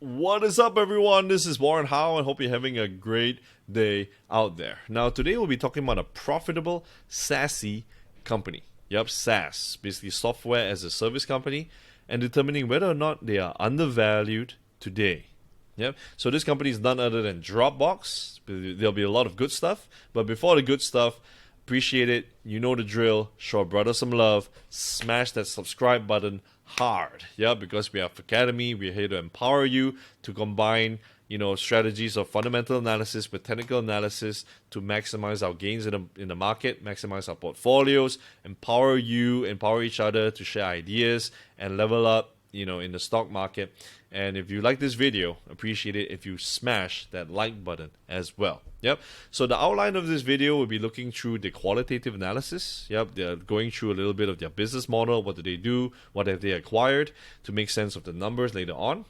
What is up, everyone? This is Warren Howe, and hope you're having a great day out there. Now, today we'll be talking about a profitable SaaS company. Yep, SaaS, basically software as a service company, and determining whether or not they are undervalued today. Yep. So this company is none other than Dropbox. There'll be a lot of good stuff, but before the good stuff, appreciate it. You know the drill. Show a brother some love. Smash that subscribe button hard. Yeah, because we are Facademy. We're here to empower you to combine, strategies of fundamental analysis with technical analysis to maximize our gains in the market, maximize our portfolios, empower each other to share ideas and level up, in the stock market. And if you like this video, appreciate it if you smash that like button as well. Yep. So the outline of this video will be looking through the qualitative analysis. Yep. They're going through a little bit of their business model. What do they do? What have they acquired? To make sense of the numbers later on.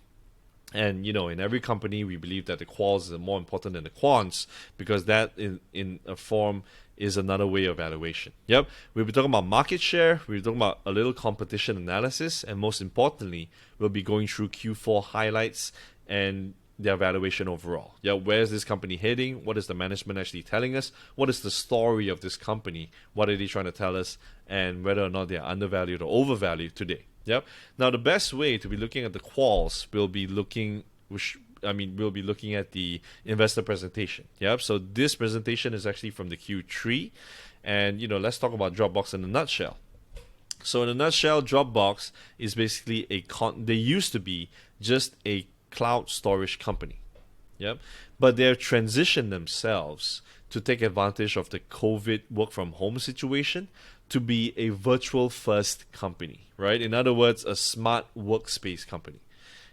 And, in every company, we believe that the quals are more important than the quants, because that in a form is another way of valuation. Yep. We'll be talking about market share. We'll be talking about a little competition analysis. And most importantly, we'll be going through Q4 highlights and their valuation overall. Yeah, where's this company heading? What is the management actually telling us? What is the story of this company? What are they trying to tell us? And whether or not they're undervalued or overvalued today. Yep. Now, the best way to be looking at the quals will be we'll be looking at the investor presentation. Yep. So this presentation is actually from the Q3, and let's talk about Dropbox in a nutshell. So in a nutshell, Dropbox is basically they used to be just a cloud storage company. Yep. But they've transitioned themselves to take advantage of the COVID work from home situation to be a virtual first company, right? In other words, a smart workspace company.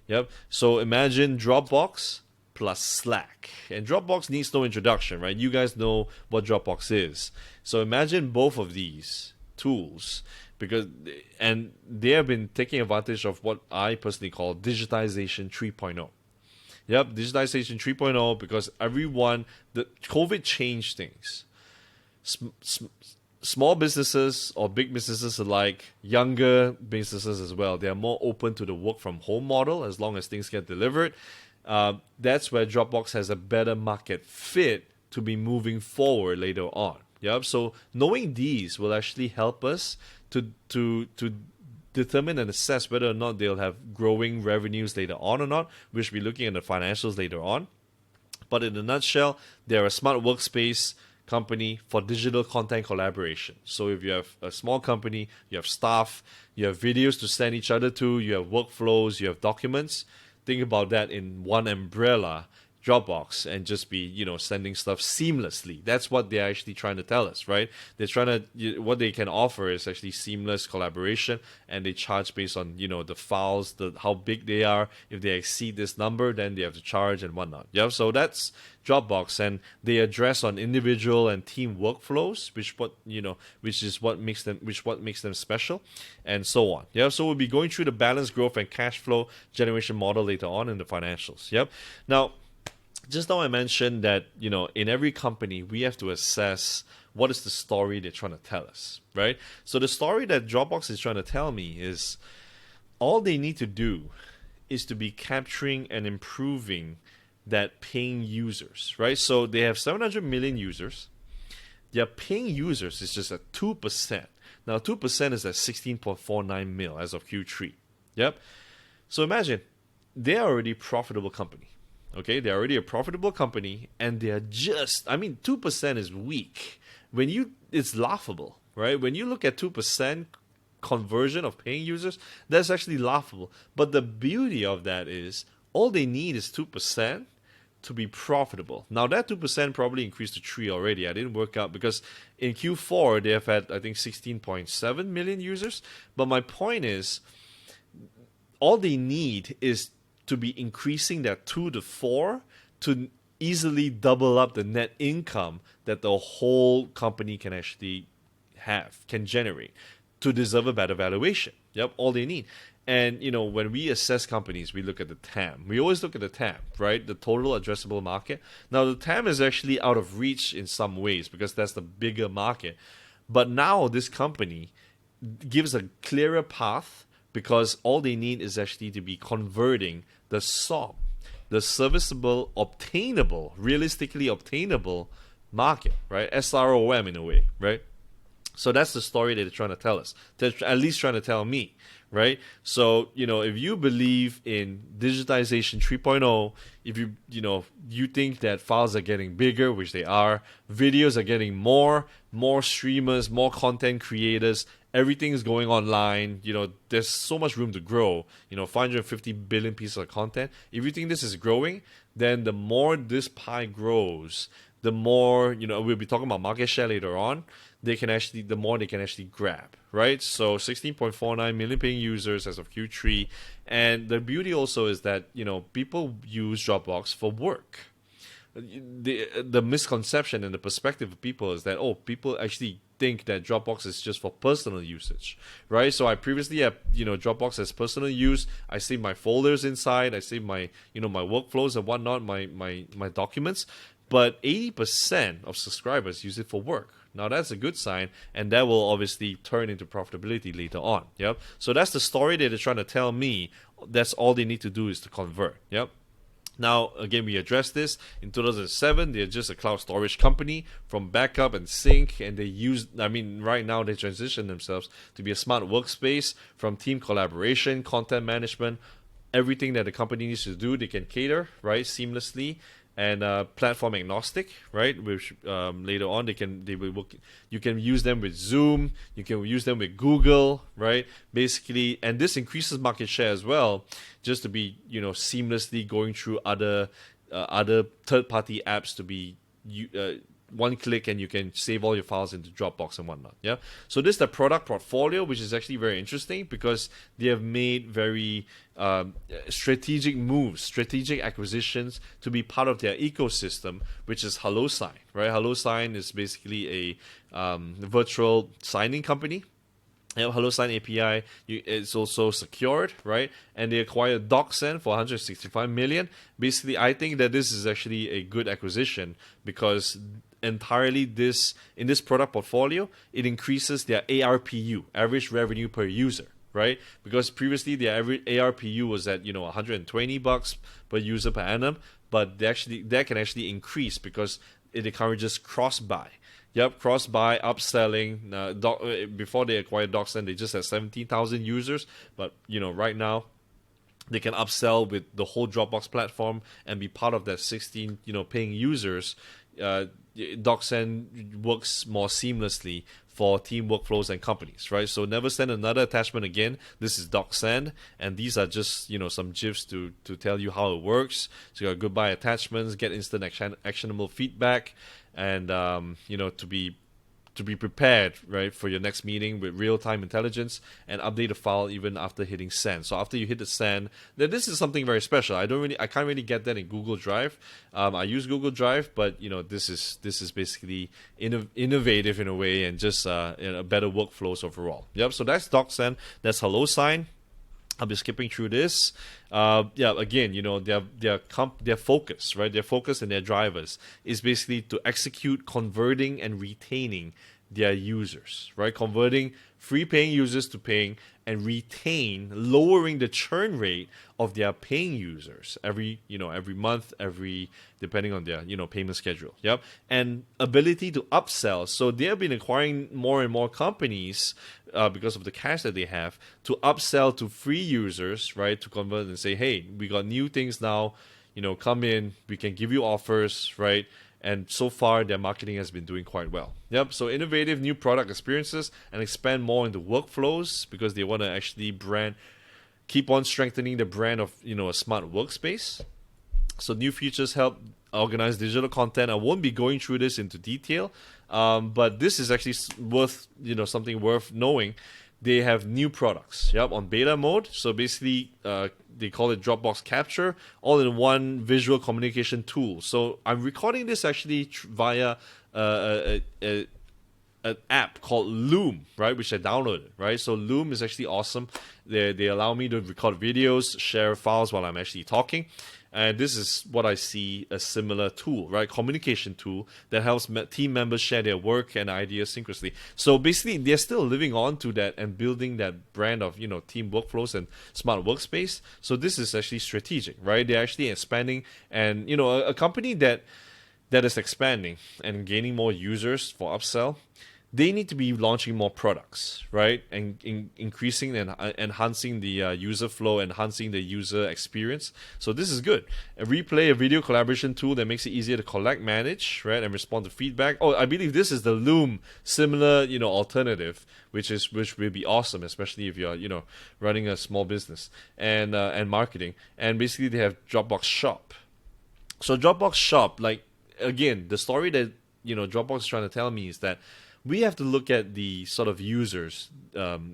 Yep. So imagine Dropbox plus Slack. And Dropbox needs no introduction, right? You guys know what Dropbox is. So imagine both of these tools, and they have been taking advantage of what I personally call digitization 3.0. Yep, digitization 3.0, because the COVID changed things. Small businesses or big businesses alike, younger businesses as well, they are more open to the work from home model as long as things get delivered. That's where Dropbox has a better market fit to be moving forward later on. Yep. So knowing these will actually help us to determine and assess whether or not they'll have growing revenues later on or not. We should be looking at the financials later on. But in a nutshell, they're a smart workspace company for digital content collaboration. So if you have a small company, you have staff, you have videos to send each other to, you have workflows, you have documents, think about that in one umbrella, Dropbox, and just be, sending stuff seamlessly. That's what they're actually trying to tell us, right? They're trying to, what they can offer is actually seamless collaboration, and they charge based on, the files, how big they are. If they exceed this number, then they have to charge and whatnot. Yeah, so that's Dropbox, and they address on individual and team workflows, which is what makes them special, and so on. Yeah, so we'll be going through the balanced growth and cash flow generation model later on in the financials. Yep. Now, just now I mentioned that, in every company, we have to assess what is the story they're trying to tell us, right? So the story that Dropbox is trying to tell me is all they need to do is to be capturing and improving that paying users, right? So they have 700 million users. Their paying users is just at 2%. Now, 2% is at 16.49 mil as of Q3. Yep. So imagine, they're already a profitable company. Okay, they're already a profitable company, and they're 2% is weak. It's laughable, right? When you look at 2% conversion of paying users, that's actually laughable. But the beauty of that is all they need is 2% to be profitable. Now that 2% probably increased to 3 already. I didn't work out because in Q4 they have had, I think, 16.7 million users. But my point is, all they need is to be increasing that 2 to 4 to easily double up the net income that the whole company can actually can generate to deserve a better valuation. Yep, all they need. And, when we assess companies, we look at the TAM. We always look at the TAM, right? The total addressable market. Now, the TAM is actually out of reach in some ways because that's the bigger market. But now this company gives a clearer path because all they need is actually to be converting the SOM, the serviceable, obtainable, realistically obtainable market, right? SROM in a way, right? So that's the story that they're trying to tell us. They're at least trying to tell me, right? So, if you believe in digitization 3.0, if you think that files are getting bigger, which they are, videos are getting more streamers, more content creators, everything is going online, there's so much room to grow, 550 billion pieces of content. If you think this is growing, then the more this pie grows, the more, we'll be talking about market share later on, the more they can actually grab, right? So 16.49 million paying users as of Q3. And the beauty also is that, people use Dropbox for work. The misconception and the perspective of people is that, people actually think that Dropbox is just for personal usage, right? So I previously had, Dropbox as personal use. I save my folders inside. I save my, my workflows and whatnot, my documents. But 80% of subscribers use it for work. Now that's a good sign, and that will obviously turn into profitability later on. Yep. So that's the story that they're trying to tell me. That's all they need to do is to convert. Yep. Now, again, we addressed this. In 2007, they're just a cloud storage company from backup and sync, and right now they transition themselves to be a smart workspace from team collaboration, content management, everything that the company needs to do, they can cater, right, seamlessly, and platform agnostic, right? Which later on you can use them with Zoom, you can use them with Google, right? Basically, and this increases market share as well, just to be seamlessly going through other third-party apps to be one click, and you can save all your files into Dropbox and whatnot. Yeah. So this is the product portfolio, which is actually very interesting because they have made very strategic moves, strategic acquisitions to be part of their ecosystem, which is HelloSign. Right. HelloSign is basically a virtual signing company. HelloSign API is also secured, right? And they acquired DocSend for 165 million. Basically, I think that this is actually a good acquisition because entirely in this product portfolio, it increases their ARPU, average revenue per user, right? Because previously their average ARPU was at $120 per user per annum, but that can actually increase because it encourages cross-buy. Yep, cross-buy, upselling. Before they acquired DocSend, they just had 17,000 users, but right now they can upsell with the whole Dropbox platform and be part of that 16 paying users. DocSend works more seamlessly for team workflows and companies, right? So never send another attachment again. This is DocSend, and these are just some GIFs to tell you how it works. So you got goodbye attachments, get instant actionable feedback, and to be prepared, right, for your next meeting with real-time intelligence and update the file even after hitting send. So after you hit the send, then this is something very special. I can't really get that in Google Drive. I use Google Drive, but this is basically innovative in a way and just better workflows overall. Yep. So that's DocSend. That's HelloSign. I'll be skipping through this. Again, their focus, right? Their focus and their drivers is basically to execute converting and retaining their users, right? Converting free paying users to paying and lowering the churn rate of their paying users every month, depending on their payment schedule. Yep. And ability to upsell. So they have been acquiring more and more companies because of the cash that they have to upsell to free users, right? To convert and say, hey, we got new things now, come in, we can give you offers, right? And so far, their marketing has been doing quite well. Yep. So innovative new product experiences and expand more into workflows because they want to actually keep on strengthening the brand of a smart workspace. So new features help organize digital content. I won't be going through this into detail, but this is actually something worth knowing. They have new products, on beta mode. So basically, they call it Dropbox Capture, all in one visual communication tool. So I'm recording this actually via a an app called Loom, right, which I downloaded, right? So Loom is actually awesome. They allow me to record videos, share files while I'm actually talking. And this is what I see a similar tool, right? Communication tool that helps team members share their work and ideas synchronously. So basically, they're still living on to that and building that brand of, team workflows and smart workspace. So this is actually strategic, right? They're actually expanding, and a company that is expanding and gaining more users for upsell, they need to be launching more products, right? And increasing and enhancing the user flow, enhancing the user experience. So this is good. A Replay, a video collaboration tool that makes it easier to collect, manage, right, and respond to feedback. Oh, I believe this is the Loom similar, alternative, which will be awesome, especially if you're, running a small business and marketing. And basically, they have Dropbox Shop. So Dropbox Shop, like, again, the story that Dropbox is trying to tell me is that we have to look at the sort of users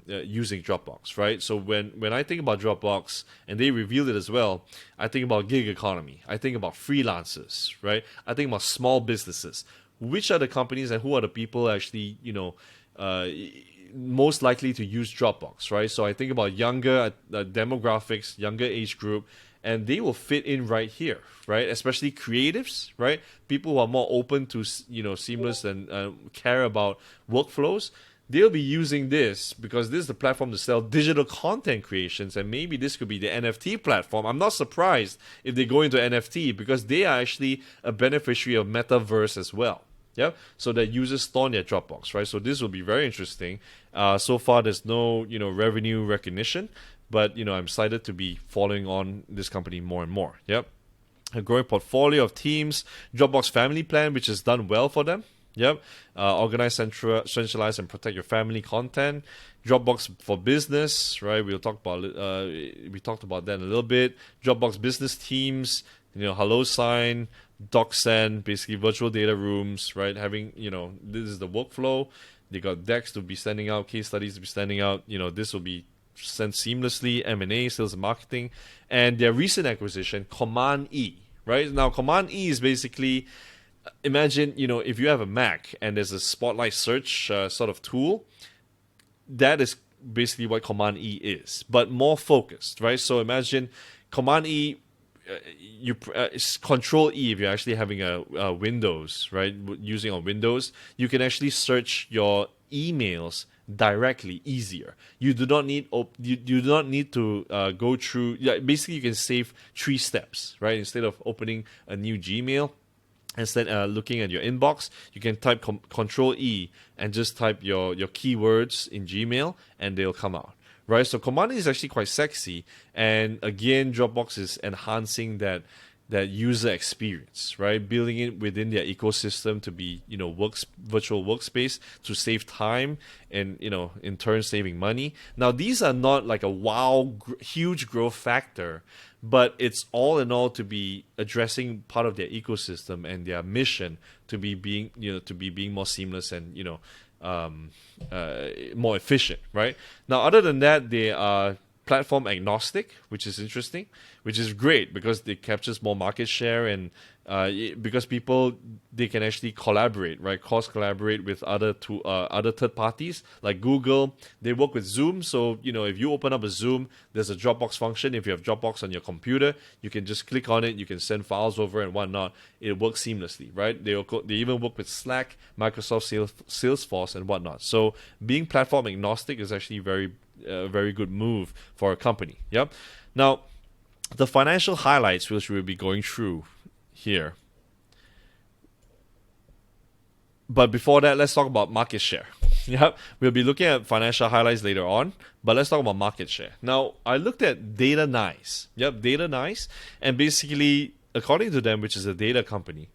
using Dropbox, right? So when I think about Dropbox, and they revealed it as well, I think about gig economy. I think about freelancers, right? I think about small businesses. Which are the companies and who are the people actually, most likely to use Dropbox, right? So I think about younger demographics, younger age group, and they will fit in right here, right? Especially creatives, right? People who are more open to, seamless and care about workflows. They'll be using this because this is the platform to sell digital content creations, and maybe this could be the NFT platform. I'm not surprised if they go into NFT because they are actually a beneficiary of Metaverse as well. Yeah, so that users store in their Dropbox, right? So this will be very interesting. So far, there's no, revenue recognition, but I'm excited to be following on this company more and more. Yep, a growing portfolio of teams, Dropbox Family Plan, which has done well for them. Yep, organize, centralize, and protect your family content. Dropbox for Business, right? We talked about that in a little bit. Dropbox Business Teams, HelloSign, DocSend, basically virtual data rooms, right? Having, this is the workflow. They got decks to be sending out, case studies to be sending out. This will be sent seamlessly. M&A, sales and marketing, and their recent acquisition, Command E, right? Now, Command E is basically, imagine, if you have a Mac and there's a Spotlight search sort of tool, that is basically what Command E is, but more focused, right? So imagine Command E, it's Control E if you're actually having a Windows, right? Using on Windows, you can actually search your emails directly, easier. You do not need to go through. Yeah, basically, you can save 3 steps, right? Instead of opening a new Gmail, instead looking at your inbox, you can type Control E and just type your keywords in Gmail, and they'll come out. Right, so Command is actually quite sexy, and again, Dropbox is enhancing that user experience, right? Building it within their ecosystem to be, virtual workspace to save time and, in turn saving money. Now, these are not like a huge growth factor, but it's all in all to be addressing part of their ecosystem and their mission to be being more seamless and, more efficient, right? Now, other than that, they are platform agnostic, which is interesting, which is great because it captures more market share, and because they can actually collaborate, right? Cross collaborate with other third parties like Google. They work with Zoom, so if you open up a Zoom, there's a Dropbox function. If you have Dropbox on your computer, you can just click on it. You can send files over and whatnot. It works seamlessly, right? They even work with Slack, Microsoft Salesforce, and whatnot. So being platform agnostic is actually a very good move for a company. Yep. Now, the financial highlights, which we'll be going through here. But before that, let's talk about market share. Yep. We'll be looking at financial highlights later on, but let's talk about market share. Now, I looked at Data Nice. Yep, Data Nice. And basically, according to them, which is a data company,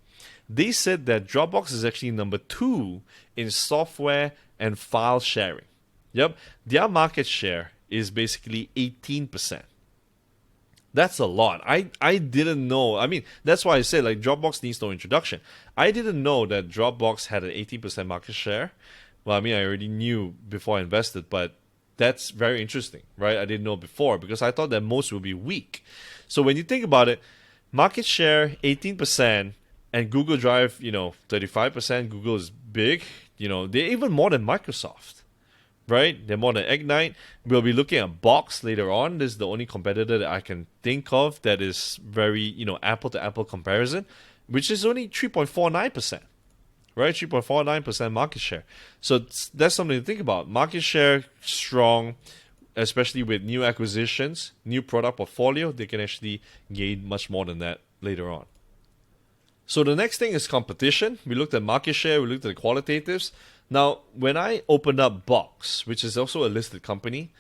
they said that Dropbox is actually number 2 in software and file sharing. Yep, their market share is basically 18%. That's a lot. I didn't know. I mean, that's why I said like Dropbox needs no introduction. I didn't know that Dropbox had an 18% market share. Well, I mean, I already knew before I invested, but that's very interesting, right? I didn't know before because I thought that most would be weak. So when you think about it, market share 18%, and Google Drive, 35%. Google is big. They're even more than Microsoft, right? They're more than Ignite. We'll be looking at Box later on. This is the only competitor that I can think of that is very, apple to apple comparison, which is only 3.49%, right? 3.49% market share. So that's something to think about. Market share strong, especially with new acquisitions, new product portfolio. They can actually gain much more than that later on. So the next thing is competition. We looked at market share, we looked at the qualitatives. Now, when I opened up Box, which is also a listed company,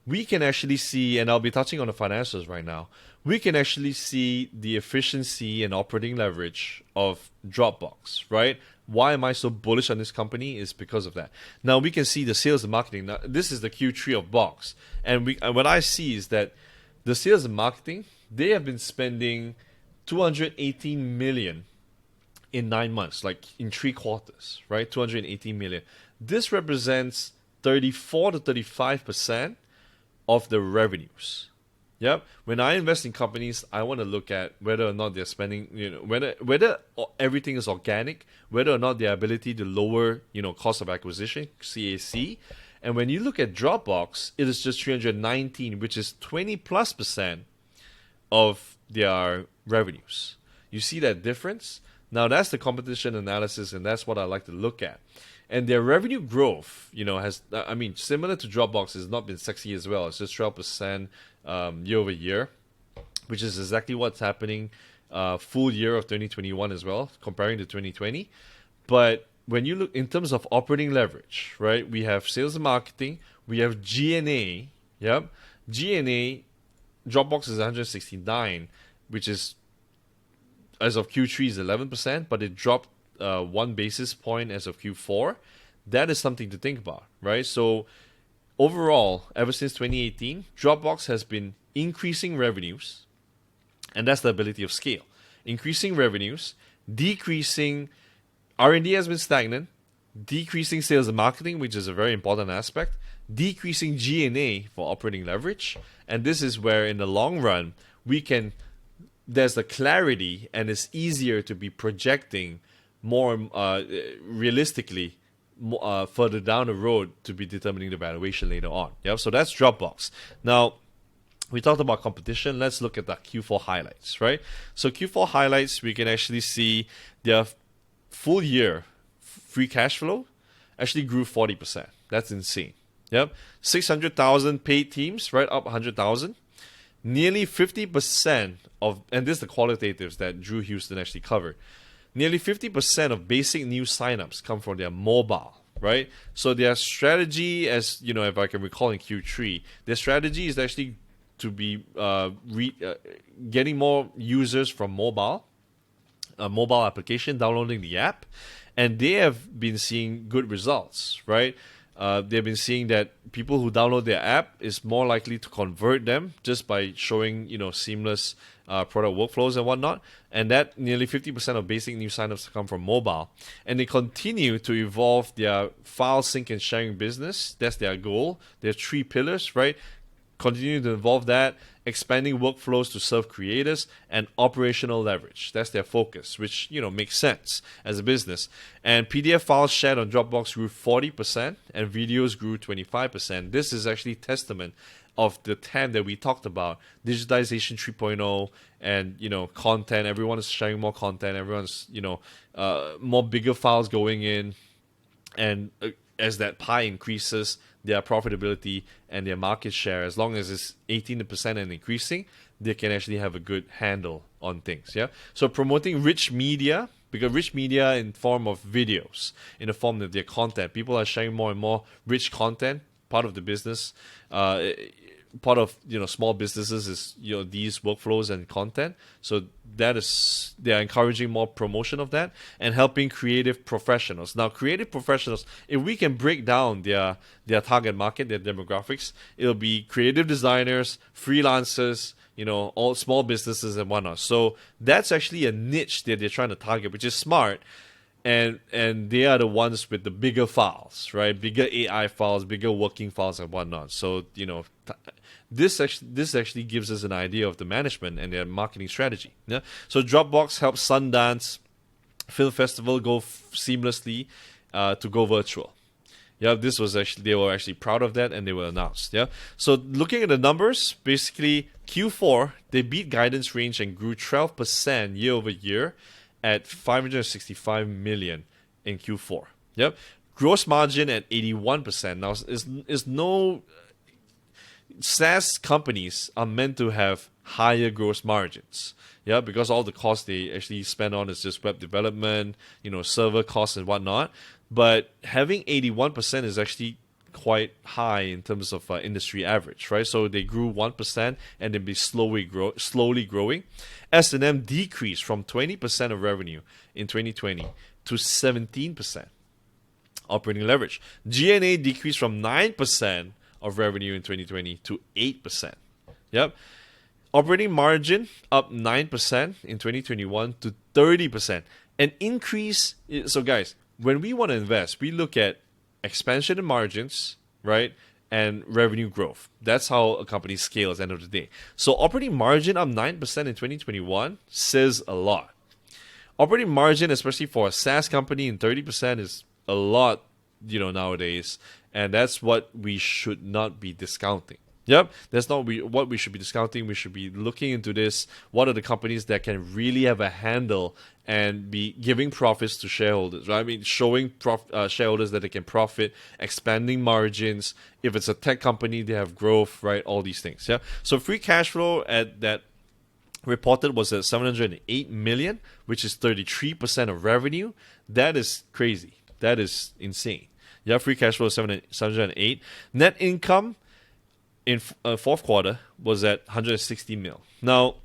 we can actually see, and I'll be touching on the financials right now, we can actually see the efficiency and operating leverage of Dropbox, right? Why am I so bullish on this company is because of that. Now, we can see the sales and marketing. Now, this is the Q3 of Box. And what I see is that the sales and marketing, they have been spending $218 million in 9 months, like in 3 quarters, right? 218 million. This represents 34 to 35% of the revenues. Yep. When I invest in companies, I want to look at whether or not they're spending, whether everything is organic, whether or not their ability to lower, cost of acquisition, CAC. And when you look at Dropbox, it is just 319, which is 20+% of their revenues. You see that difference? Now, that's the competition analysis, and that's what I like to look at. And their revenue growth, similar to Dropbox, has not been sexy as well. It's just 12% year over year, which is exactly what's happening full year of 2021 as well, comparing to 2020. But when you look in terms of operating leverage, right, we have sales and marketing, we have G&A. Yep. G&A, Dropbox is 169, which is, as of Q3 is 11%, but it dropped 1 basis point as of Q4. That is something to think about, right? So overall, ever since 2018, Dropbox has been increasing revenues, and that's the ability of scale. Increasing revenues, decreasing R&D has been stagnant, decreasing sales and marketing, which is a very important aspect, decreasing G&A for operating leverage, and this is where in the long run there's the clarity, and it's easier to be projecting more realistically further down the road to be determining the valuation later on. Yep. So that's Dropbox. Now, we talked about competition. Let's look at the Q4 highlights, right? So Q4 highlights, we can actually see their full year free cash flow actually grew 40%. That's insane. Yep. 600,000 paid teams, right? Up 100,000. Nearly 50% of, and this is the qualitatives that Drew Houston actually covered, nearly 50% of basic new signups come from their mobile, right? So their strategy, as if I can recall in Q3, their strategy is actually to be getting more users from mobile application, downloading the app, and they have been seeing good results, right? They've been seeing that people who download their app is more likely to convert them just by showing, seamless product workflows and whatnot. And that nearly 50% of basic new signups come from mobile. And they continue to evolve their file sync and sharing business. That's their goal. There are 3 pillars, right? Continue to evolve that, expanding workflows to serve creators, and operational leverage. That's their focus, which makes sense as a business. And PDF files shared on Dropbox grew 40%, and videos grew 25%. This is actually testament of the TAM that we talked about, digitization 3.0, and content. Everyone is sharing more content. Everyone's more bigger files going in, and as that pie increases, their profitability and their market share, as long as it's 18% and increasing, they can actually have a good handle on things. Yeah. So promoting rich media, because rich media in form of videos, in the form of their content, people are sharing more and more rich content. Part of the business, part of small businesses is these workflows and content. So that is, they're encouraging more promotion of that and helping creative professionals. Now, creative professionals, if we can break down their target market, their demographics, it'll be creative designers, freelancers, all small businesses and whatnot. So that's actually a niche that they're trying to target, which is smart. And they are the ones with the bigger files, right? Bigger AI files, bigger working files and whatnot. So, this actually gives us an idea of the management and their marketing strategy. Yeah? So Dropbox helps Sundance Film Festival go seamlessly. to go virtual. Yeah, this was actually, they were actually proud of that, and they were announced. Yeah, so looking at the numbers, basically Q4 they beat guidance range and grew 12% year over year at 565 million in Q4. Yep, gross margin at 81%. Now is no SaaS companies are meant to have higher gross margins. Yeah, because all the costs they actually spend on is just web development, server costs and whatnot. But having 81% is actually quite high in terms of industry average, right? So they grew 1% and then be slowly growing. S&M decreased from 20% of revenue in 2020 to 17% operating leverage. G&A decreased from 9% of revenue in 2020 to 8%. Yep. Operating margin up 9% in 2021 to 30%. An increase. So guys, when we want to invest, we look at expansion in margins, right? And revenue growth. That's how a company scales at the end of the day. So operating margin up 9% in 2021 says a lot. Operating margin, especially for a SaaS company, in 30% is a lot, nowadays. And that's what we should not be discounting. Yep, that's not what we should be discounting. We should be looking into this. What are the companies that can really have a handle and be giving profits to shareholders, right? I mean, showing shareholders that they can profit, expanding margins. If it's a tech company, they have growth, right? All these things, yeah? So free cash flow at that reported was at 708 million, which is 33% of revenue. That is crazy. That is insane. Yeah, free cash flow is 708. Net income in fourth quarter was at 160 mil. Now,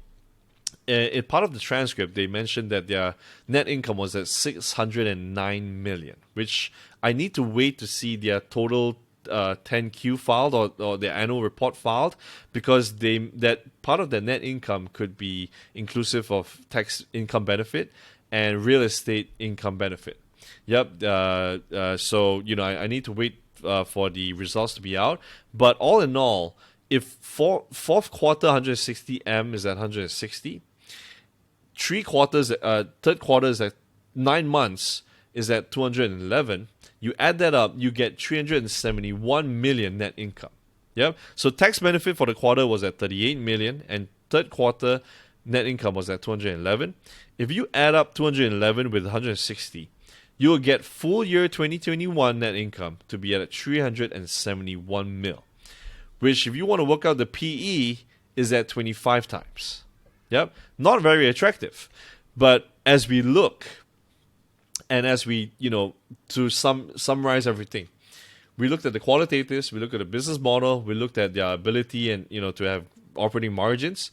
in part of the transcript, they mentioned that their net income was at 609 million, which I need to wait to see their total 10Q filed or their annual report filed, because that part of their net income could be inclusive of tax income benefit and real estate income benefit. Yep. So I need to wait for the results to be out. But all in all, if fourth quarter 160M is at 160, third quarter is at 9 months is at 211. You add that up, you get 371 million net income. Yep. So tax benefit for the quarter was at 38 million, and third quarter net income was at 211. If you add up 211 with 160, you will get full year 2021 net income to be at 371 mil, which, if you want to work out the PE, is at 25 times. Yep, not very attractive. But as we look, and as we, to summarize everything, we looked at the qualitatives, we looked at the business model, we looked at their ability and, to have operating margins.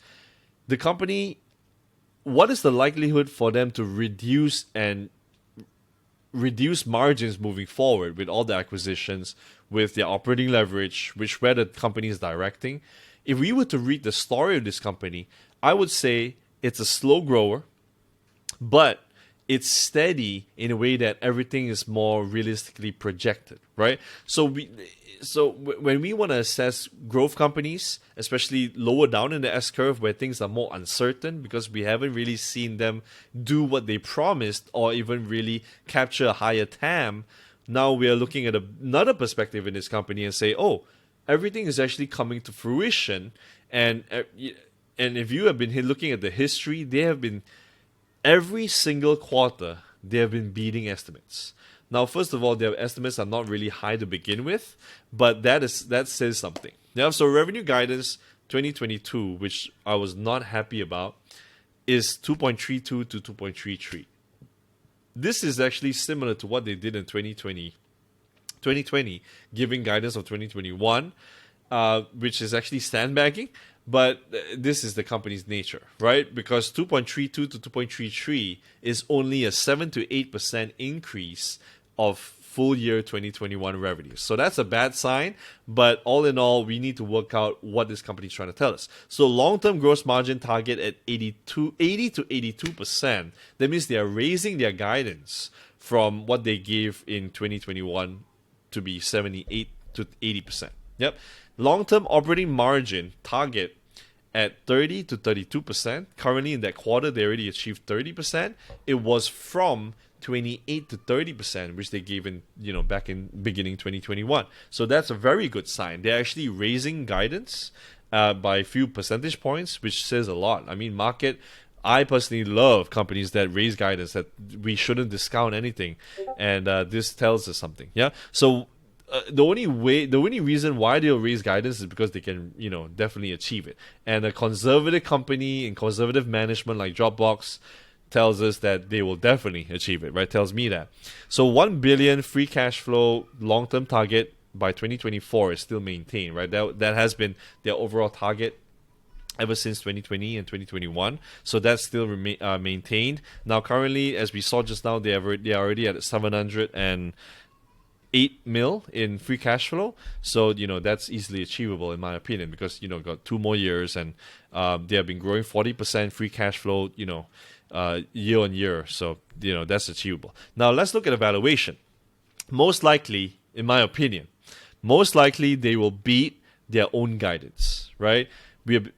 The company, what is the likelihood for them to reduce margins moving forward with all the acquisitions, with their operating leverage, where the company is directing? If we were to read the story of this company, I would say it's a slow grower, but it's steady in a way that everything is more realistically projected, right? So when we want to assess growth companies, especially lower down in the S-curve where things are more uncertain because we haven't really seen them do what they promised or even really capture a higher TAM, now we are looking at another perspective in this company and say, oh, everything is actually coming to fruition. And if you have been looking at the history, they have been, every single quarter, they have been beating estimates. Now, first of all, their estimates are not really high to begin with, but that says something. Yeah, so revenue guidance 2022, which I was not happy about, is 2.32 to 2.33. This is actually similar to what they did in 2020, giving guidance of 2021, which is actually sandbagging. But this is the company's nature, right? Because 2.32 to 2.33 is only a 7 to 8% increase of full year 2021 revenues. So that's a bad sign. But all in all, we need to work out what this company is trying to tell us. So long-term gross margin target at 80 to 82%. That means they are raising their guidance from what they gave in 2021 to be 78 to 80%. Yep. Long-term operating margin target at 30 to 32%. Currently in that quarter, they already achieved 30%. It was from 28 to 30%, which they gave in, back in beginning 2021. So that's a very good sign. They're actually raising guidance by a few percentage points, which says a lot. I mean, I personally love companies that raise guidance, that we shouldn't discount anything, and this tells us something. Yeah. So the only reason why they'll raise guidance is because they can, definitely achieve it. And a conservative company and conservative management like Dropbox tells us that they will definitely achieve it, right? Tells me that. So 1 billion free cash flow long-term target by 2024 is still maintained, right? That has been their overall target ever since 2020 and 2021. So that's still maintained. Now, currently, as we saw just now, they are already at 708 mil in free cash flow. So, that's easily achievable in my opinion, because, got 2 more years, and they have been growing 40% free cash flow, year on year. So, that's achievable. Now, let's look at the valuation. Most likely, in my opinion, they will beat their own guidance, right?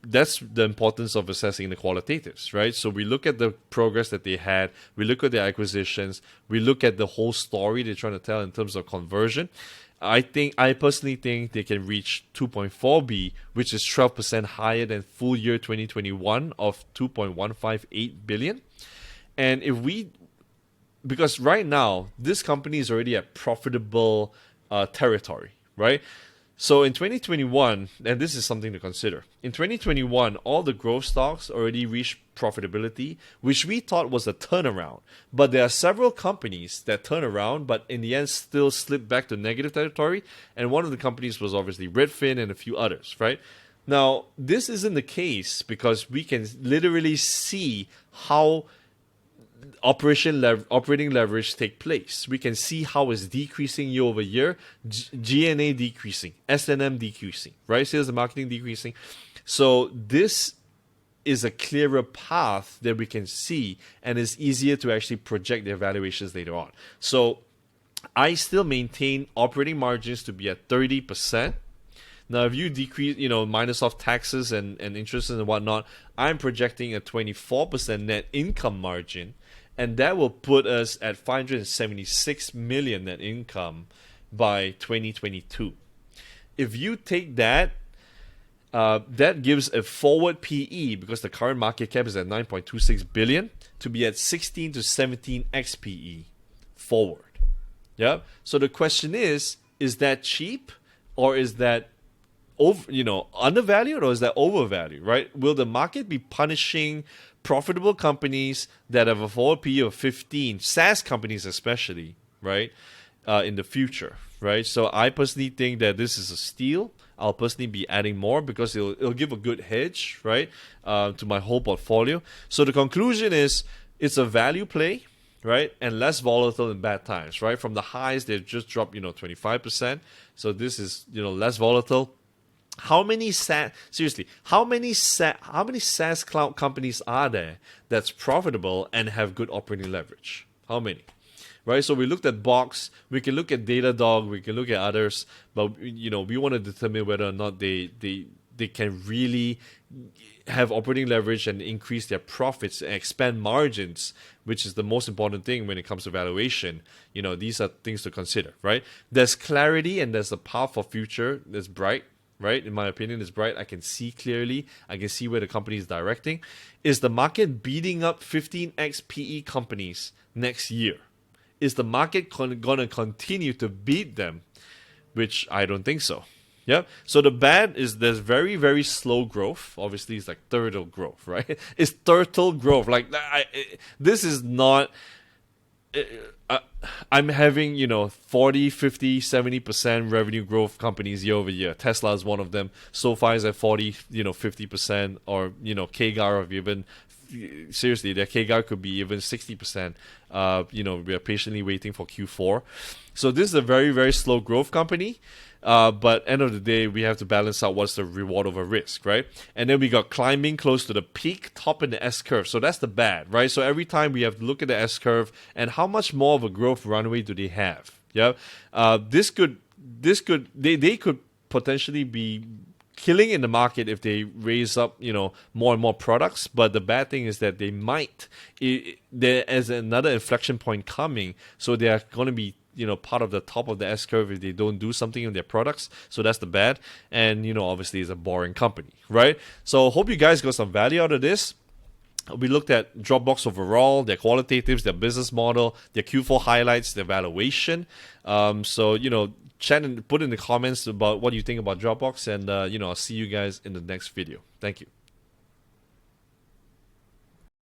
That's the importance of assessing the qualitatives, right? So we look at the progress that they had, we look at their acquisitions, we look at the whole story they're trying to tell in terms of conversion. I personally think they can reach 2.4B, which is 12% higher than full year 2021 of 2.158 billion. And because right now, this company is already at profitable territory, right? So in 2021, and this is something to consider, in 2021, all the growth stocks already reached profitability, which we thought was a turnaround. But there are several companies that turn around, but in the end still slip back to negative territory. And one of the companies was obviously Redfin and a few others, right? Now, this isn't the case because we can literally see how operating leverage take place. We can see how it's decreasing year over year, G&A decreasing, S&M decreasing, right? Sales and marketing decreasing. So this is a clearer path that we can see, and it's easier to actually project their valuations later on. So I still maintain operating margins to be at 30%. Now, if you decrease, minus off taxes and interest and whatnot, I'm projecting a 24% net income margin. And that will put us at 576 million net income by 2022. If you take that, that gives a forward PE, because the current market cap is at 9.26 billion, to be at 16 to 17x PE forward. Yeah. So the question is that cheap, or is that undervalued, or is that overvalued, right? Will the market be punishing profitable companies that have a forward PE of 15, SaaS companies especially, right, in the future, right? So I personally think that this is a steal. I'll personally be adding more because it'll give a good hedge, right, to my whole portfolio. So the conclusion is it's a value play, right, and less volatile in bad times, right? From the highs, they've just dropped, 25%. So this is, less volatile. How many SaaS cloud companies are there that's profitable and have good operating leverage? How many? Right? So we looked at Box, we can look at Datadog, we can look at others, but we want to determine whether or not they can really have operating leverage and increase their profits and expand margins, which is the most important thing when it comes to valuation. These are things to consider, right? There's clarity and there's a path for future that's bright. Right? In my opinion, it's bright. I can see clearly. I can see where the company is directing. Is the market beating up 15x PE companies next year? Is the market going to continue to beat them? Which I don't think so. Yeah. So the bad is there's very, very slow growth. Obviously, it's like turtle growth, right? It's turtle growth. Like this is not... I'm having 40, 50, 70% revenue growth companies year over year. Tesla is one of them. SoFi is at 40, 50%, or CAGR of even, seriously, their CAGR could be even 60%. We are patiently waiting for Q4. So this is a very, very slow growth company. But end of the day, we have to balance out what's the reward over risk, right? And then we got climbing close to the peak, top in the S curve. So that's the bad, right? So every time we have to look at the S curve and how much more of a growth runway do they have? Yeah, they could potentially be killing in the market if they raise up, more and more products. But the bad thing is that they might, there is another inflection point coming, so they are going to be, part of the top of the S curve if they don't do something in their products. So that's the bad. And, obviously it's a boring company, right? So hope you guys got some value out of this. We looked at Dropbox overall, their qualitatives, their business model, their Q4 highlights, their valuation. So, chat and put in the comments about what you think about Dropbox, and, I'll see you guys in the next video. Thank you.